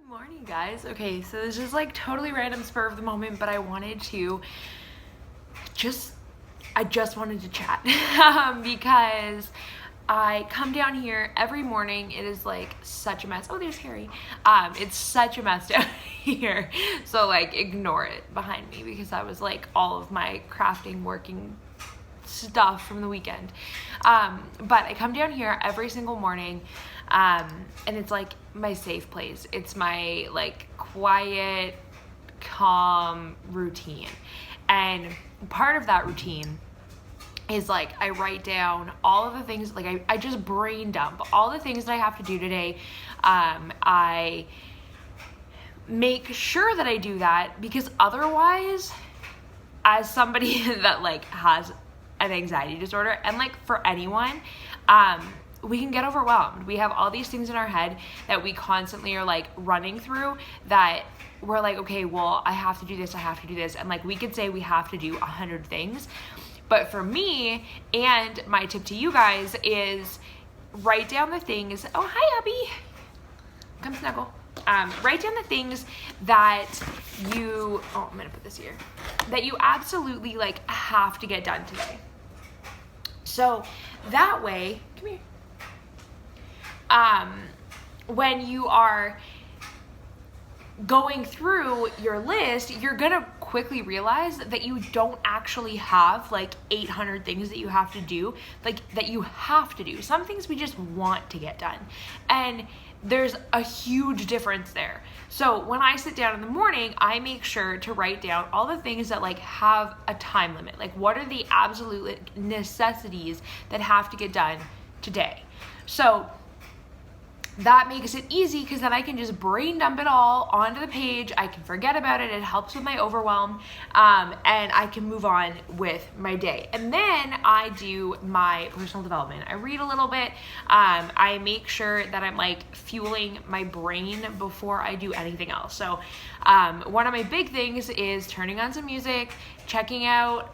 Morning, guys. Okay, so this is like totally random, spur of the moment, but I wanted to I just wanted to chat because I come down here every morning. It is like such a mess. Oh, there's Harry. It's such a mess down here. So like ignore it behind me because that was like all of my crafting, working stuff from the weekend. But I come down here every single morning, and it's like my safe place. It's my like quiet, calm routine. And part of that routine is like I write down all of the things, like I just brain dump all the things that I have to do today. I make sure that I do that because otherwise, as somebody that like has an anxiety disorder, and like for anyone, we can get overwhelmed. We have all these things in our head that we constantly are like running through that we're like, okay, well, I have to do this, and like we could say we have to do 100 things. But for me, and my tip to you guys is write down the things. Oh, hi, Abby. Come snuggle. Write down the things that I'm gonna put this here, that you absolutely like have to get done today. So that way, come here. When you are going through your list, you're gonna quickly realize that you don't actually have like 800 things that you have to do, like that you have to do. Some things we just want to get done. And there's a huge difference there. So when I sit down in the morning, I make sure to write down all the things that like have a time limit. Like what are the absolute necessities that have to get done today? So that makes it easy because then I can just brain dump it all onto the page. I can forget about it. It helps with my overwhelm, and I can move on with my day. And then I do my personal development. I read a little bit. I make sure that I'm like fueling my brain before I do anything else. So one of my big things is turning on some music, checking out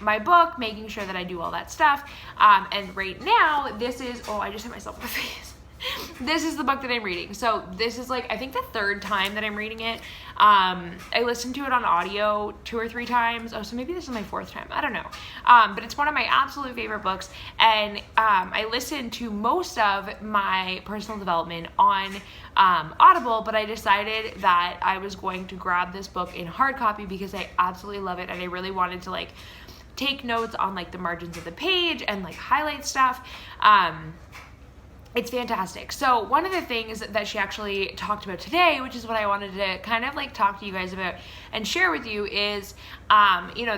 my book, making sure that I do all that stuff. And right now, I just hit myself in the face. This is the book that I'm reading. So this is like, I think the third time that I'm reading it. I listened to it on audio 2 or 3 times. Oh, so maybe this is my 4th time. I don't know. But it's one of my absolute favorite books. And I listened to most of my personal development on Audible, but I decided that I was going to grab this book in hard copy because I absolutely love it. And I really wanted to like take notes on like the margins of the page and like highlight stuff. It's fantastic. So one of the things that she actually talked about today, which is what I wanted to kind of like talk to you guys about and share with you, is,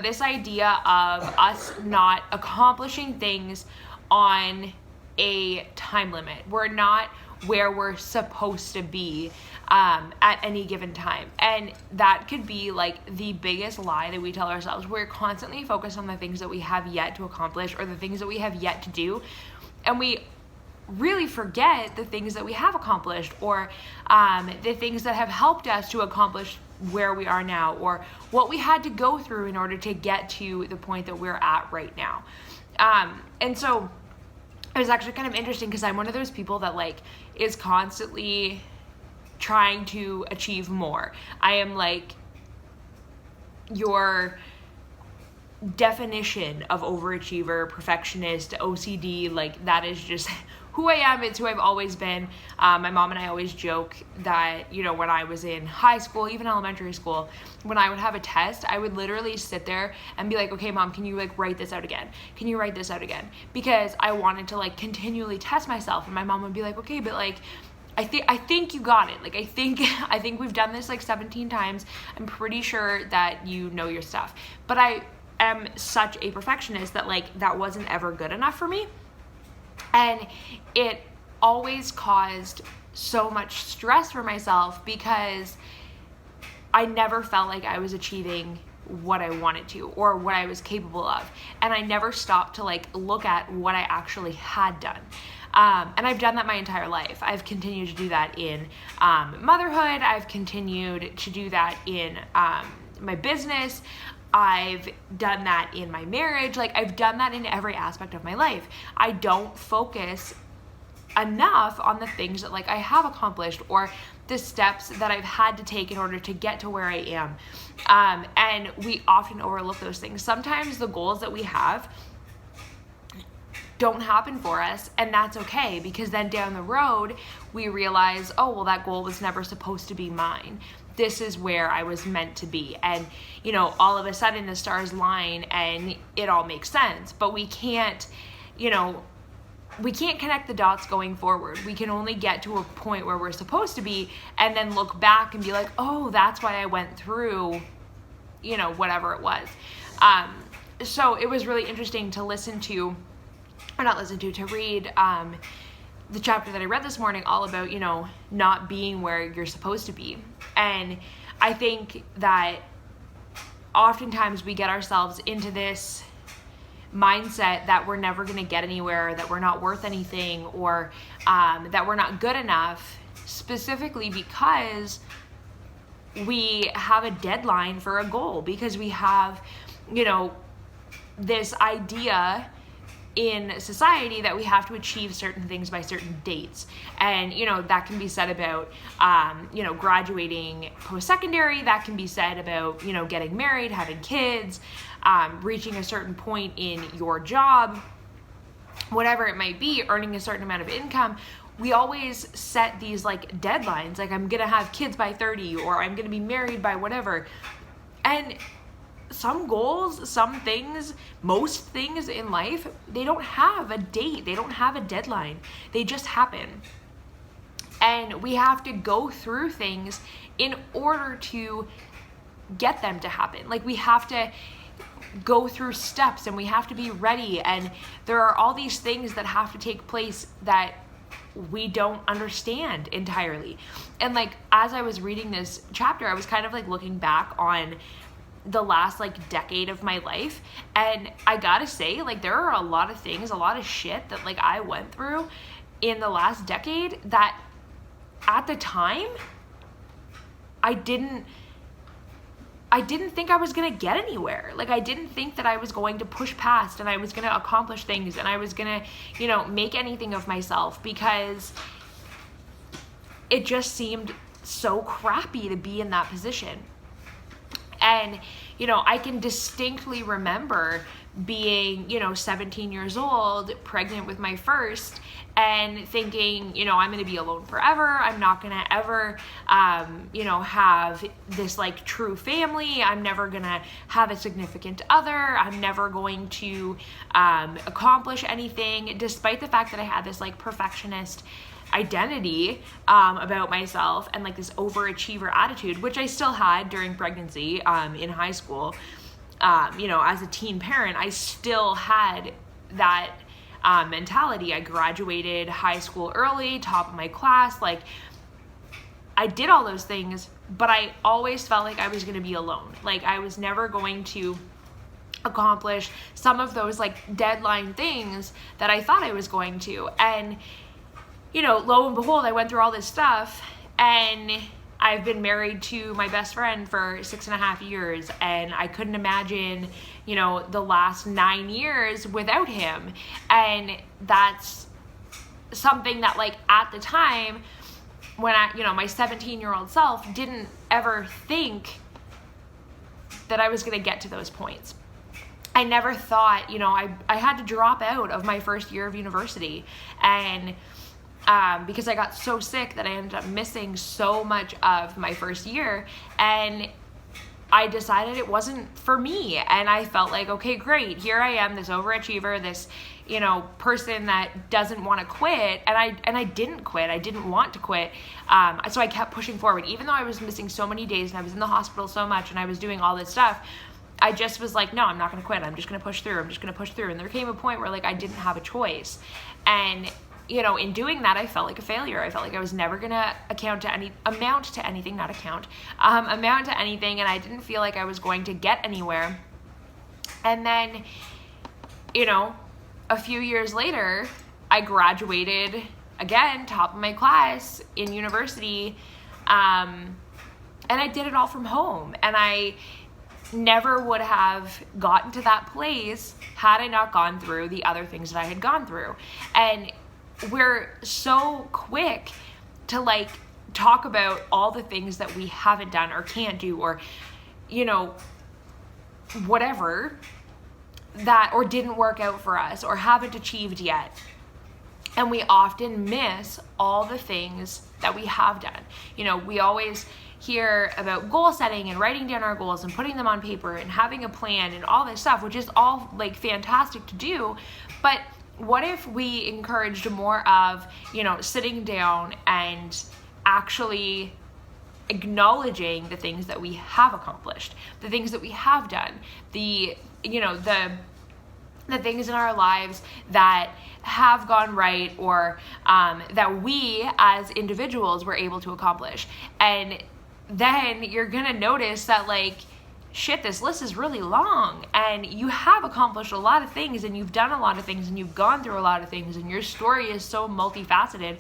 this idea of us not accomplishing things on a time limit. We're not where we're supposed to be at any given time. And that could be like the biggest lie that we tell ourselves. We're constantly focused on the things that we have yet to accomplish or the things that we have yet to do. And we really forget the things that we have accomplished or the things that have helped us to accomplish where we are now or what we had to go through in order to get to the point that we're at right now. And so it was actually kind of interesting because I'm one of those people that like is constantly trying to achieve more. I am like your definition of overachiever, perfectionist, OCD. Like that is just who I am. It's who I've always been. My mom and I always joke that, when I was in high school, even elementary school, when I would have a test, I would literally sit there and be like, okay, Mom, can you like write this out again? Can you write this out again? Because I wanted to like continually test myself. And my mom would be like, okay, but like, I think you got it. Like, I think we've done this like 17 times. I'm pretty sure that you know your stuff. But I am such a perfectionist that like that wasn't ever good enough for me. And it always caused so much stress for myself because I never felt like I was achieving what I wanted to or what I was capable of. And I never stopped to like look at what I actually had done. And I've done that my entire life. I've continued to do that in motherhood. I've continued to do that in my business. I've done that in my marriage. Like I've done that in every aspect of my life. I don't focus enough on the things that like I have accomplished, or the steps that I've had to take in order to get to where I am. And we often overlook those things. Sometimes the goals that we have don't happen for us, and that's okay, because then down the road we realize, oh, well, that goal was never supposed to be mine. This is where I was meant to be. And, you know, all of a sudden the stars line and it all makes sense. But we can't, you know, we can't connect the dots going forward. We can only get to a point where we're supposed to be and then look back and be like, oh, that's why I went through, you know, whatever it was. So it was really interesting to read the chapter that I read this morning, all about, you know, not being where you're supposed to be. And I think that oftentimes we get ourselves into this mindset that we're never going to get anywhere, that we're not worth anything, or that we're not good enough, specifically because we have a deadline for a goal, because we have, you know, this idea in society that we have to achieve certain things by certain dates. And, you know, that can be said about, you know, graduating post-secondary. That can be said about, you know, getting married, having kids, reaching a certain point in your job, whatever it might be, earning a certain amount of income. We always set these like deadlines, like I'm gonna have kids by 30, or I'm gonna be married by whatever. And some goals, some things, most things in life, they don't have a date. They don't have a deadline. They just happen. And we have to go through things in order to get them to happen. Like, we have to go through steps, and we have to be ready. And there are all these things that have to take place that we don't understand entirely. And like, as I was reading this chapter, I was kind of like looking back on the last like decade of my life, and I gotta say, like, there are a lot of things, a lot of shit that like I went through in the last decade that at the time I didn't think I was gonna get anywhere. Like, I didn't think that I was going to push past and I was gonna accomplish things and I was gonna, you know, make anything of myself, because it just seemed so crappy to be in that position. And, you know, I can distinctly remember being, you know, 17 years old, pregnant with my first, and thinking, you know, I'm going to be alone forever. I'm not going to ever, you know, have this like true family. I'm never going to have a significant other. I'm never going to accomplish anything, despite the fact that I had this like perfectionist identity about myself and like this overachiever attitude, which I still had during pregnancy in high school. You know, as a teen parent, I still had that mentality. I graduated high school early, top of my class. Like, I did all those things, but I always felt like I was going to be alone. Like, I was never going to accomplish some of those like deadline things that I thought I was going to. And, you know, lo and behold, I went through all this stuff, and I've been married to my best friend for 6.5 years, and I couldn't imagine, you know, the last 9 years without him. And that's something that, like, at the time, when I, you know, my 17-year-old self didn't ever think that I was going to get to those points. I never thought, you know, I had to drop out of my first year of university, and because I got so sick that I ended up missing so much of my first year, and I decided it wasn't for me. And I felt like, okay, great, here I am, this overachiever, this, you know, person that doesn't want to quit. And I didn't quit. I didn't want to quit. So I kept pushing forward, even though I was missing so many days and I was in the hospital so much and I was doing all this stuff. I just was like, no, I'm not going to quit. I'm just going to push through. I'm just going to push through. And there came a point where like I didn't have a choice. And, you know, in doing that, I felt like a failure. I felt like I was never going to amount to anything, and I didn't feel like I was going to get anywhere. And then, you know, a few years later, I graduated again, top of my class in university, and I did it all from home. And I never would have gotten to that place had I not gone through the other things that I had gone through. And we're so quick to like talk about all the things that we haven't done or can't do, or, you know, whatever, that or didn't work out for us or haven't achieved yet. And we often miss all the things that we have done. You know, we always hear about goal setting and writing down our goals and putting them on paper and having a plan and all this stuff, which is all like fantastic to do. But what if we encouraged more of, you know, sitting down and actually acknowledging the things that we have accomplished, the things that we have done, the things in our lives that have gone right, or that we as individuals were able to accomplish. And then you're gonna notice that like, shit, this list is really long, and you have accomplished a lot of things, and you've done a lot of things, and you've gone through a lot of things, and your story is so multifaceted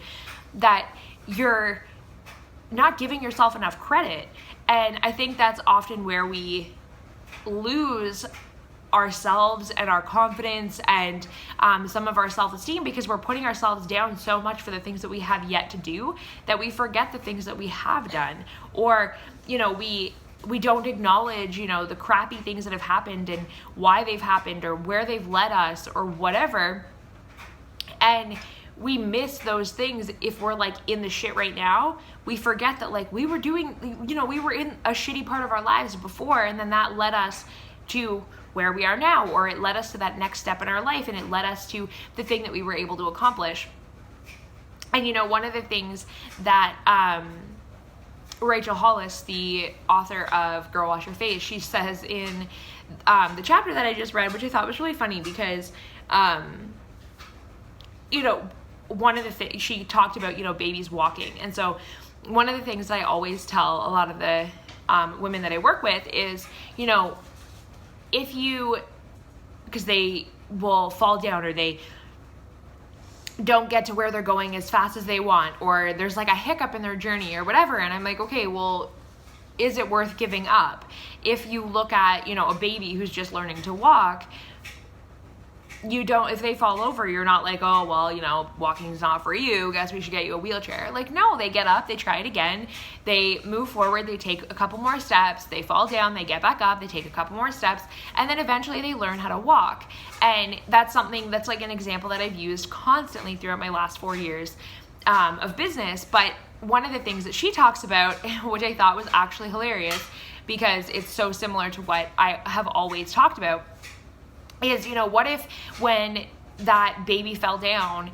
that you're not giving yourself enough credit. And I think that's often where we lose ourselves and our confidence and some of our self-esteem, because we're putting ourselves down so much for the things that we have yet to do that we forget the things that we have done. Or, you know, we don't acknowledge, you know, the crappy things that have happened and why they've happened or where they've led us or whatever. And we miss those things if we're like in the shit right now. We forget that like we were doing, you know, we were in a shitty part of our lives before, and then that led us to where we are now, or it led us to that next step in our life, and it led us to the thing that we were able to accomplish. And you know, one of the things that Rachel Hollis, the author of Girl Wash Your Face, she says in the chapter that I just read, which I thought was really funny because, you know, one of the things she talked about, you know, babies walking. And so one of the things that I always tell a lot of the women that I work with is, you know, if you, because they will fall down or they don't get to where they're going as fast as they want, or there's like a hiccup in their journey or whatever. And I'm like, okay, well, is it worth giving up? If you look at, you know, a baby who's just learning to walk, if they fall over, you're not like, oh, well, you know, walking's not for you, guess we should get you a wheelchair. Like, no, they get up, they try it again, they move forward, they take a couple more steps, they fall down, they get back up, they take a couple more steps, and then eventually they learn how to walk. And that's something that's like an example that I've used constantly throughout my last 4 years of business. But one of the things that she talks about, which I thought was actually hilarious because it's so similar to what I have always talked about, is, you know, what if when that baby fell down,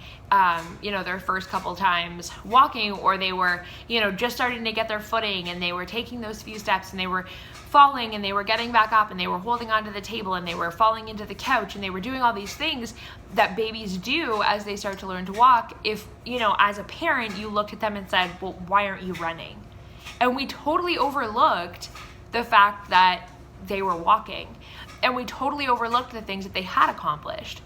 you know, their first couple times walking, or they were, you know, just starting to get their footing and they were taking those few steps and they were falling and they were getting back up and they were holding onto the table and they were falling into the couch and they were doing all these things that babies do as they start to learn to walk. If, you know, as a parent, you looked at them and said, well, why aren't you running? And we totally overlooked the fact that they were walking. And we totally overlooked the things that they had accomplished.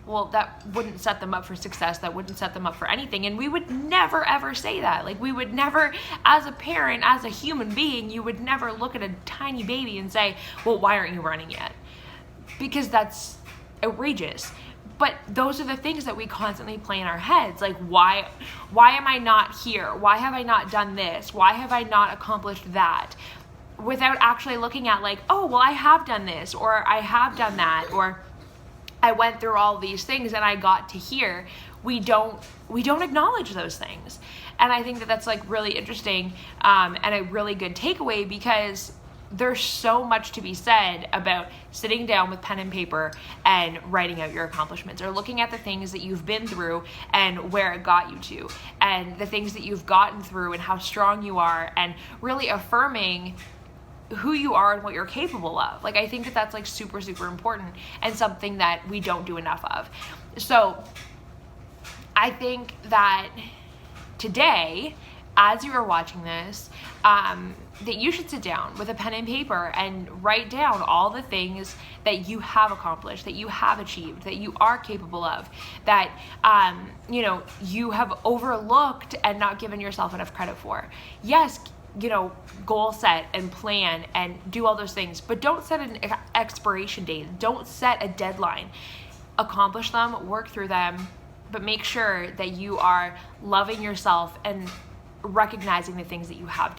Well, that wouldn't set them up for success. That wouldn't set them up for anything. And we would never, ever say that. Like, we would never, as a parent, as a human being, you would never look at a tiny baby and say, well, why aren't you running yet? Because that's outrageous. But those are the things that we constantly play in our heads. Like, why am I not here? Why have I not done this? Why have I not accomplished that? Without actually looking at like, oh, well, I have done this, or I have done that, or I went through all these things and I got to here. We don't acknowledge those things. And I think that that's like really interesting and a really good takeaway, because there's so much to be said about sitting down with pen and paper and writing out your accomplishments, or looking at the things that you've been through and where it got you to, and the things that you've gotten through and how strong you are, and really affirming who you are and what you're capable of. Like, I think that that's like super, super important and something that we don't do enough of. So I think that today, as you are watching this, that you should sit down with a pen and paper and write down all the things that you have accomplished, that you have achieved, that you are capable of, that, you know, you have overlooked and not given yourself enough credit for. Yes, you know, goal set and plan and do all those things, but don't set an expiration date. Don't set a deadline. Accomplish them, work through them, but make sure that you are loving yourself and recognizing the things that you have